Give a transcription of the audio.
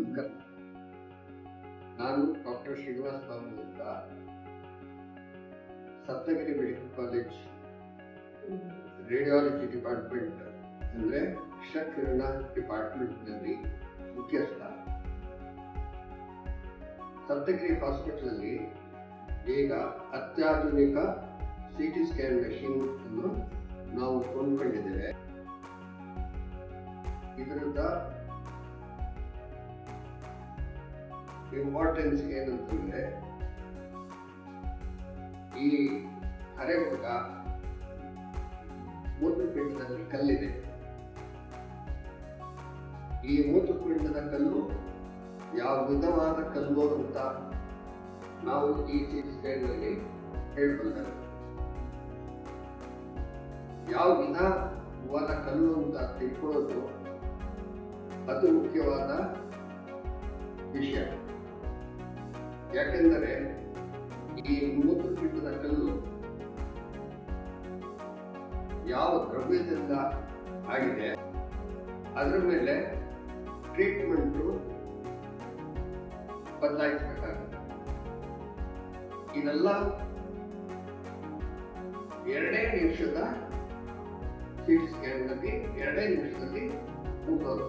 ನಮಸ್ಕಾರ. ನಾನು ಡಾಕ್ಟರ್ ಶ್ರೀನಿವಾಸ್ ಬಾಬು ಅಂತ, Saptagiri medical college radiology department ಅಂದರೆ ಕ್ಷಕಿರಣ ಡಿಪಾರ್ಟ್ಮೆಂಟ್ನಲ್ಲಿ ಮುಖ್ಯಸ್ಥ. ಸಪ್ತಗಿರಿ ಹಾಸ್ಪಿಟಲಲ್ಲಿ ಈಗ ಅತ್ಯಾಧುನಿಕ CT ಸ್ಕ್ಯಾನ್ ಮೆಷಿನ್ ಅನ್ನು ನಾವು ಕೊಂಡ್ಕೊಂಡಿದ್ದೇವೆ. ಇದರಿಂದ ಇಂಪಾರ್ಟೆನ್ಸ್ ಏನಂತಂದ್ರೆ, ಈ ಹರೆಭಾಗ ಮೂತ್ರಪಿಂಡದಲ್ಲಿ ಕಲ್ಲಿದೆ. ಈ ಮೂತ್ರಪಿಂಡದ ಕಲ್ಲು ಯಾವ ವಿಧವಾದ ಕಲ್ಲು ಅಂತ ನಾವು ಈ CT ಸ್ಕ್ಯಾನ್ ನಲ್ಲಿ ಹೇಳ್ಬಲ್ಲಾರೆ. ಯಾವ ವಿಧವಾದ ಕಲ್ಲು ಅಂತ ತಿಳ್ಕೊಳ್ಳೋದು ಅದು ಮುಖ್ಯವಾದ ವಿಷಯ. ಯಾಕೆಂದರೆ ಈ ಮೂತ್ರಪಿಂಡದ ಕಲ್ಲು ಯಾವ ದ್ರವ್ಯದಿಂದ ಆಗಿದೆ ಅದರ ಮೇಲೆ ಟ್ರೀಟ್ಮೆಂಟು ಬದಲಾಯಿಸಬೇಕಾಗುತ್ತೆ. ಇದೆಲ್ಲ 2 ನಿಮಿಷದ CT ಸ್ಕ್ಯಾನ್ ನಲ್ಲಿ 2 ನಿಮಿಷದಲ್ಲಿ ಮುಗಿದೋದು.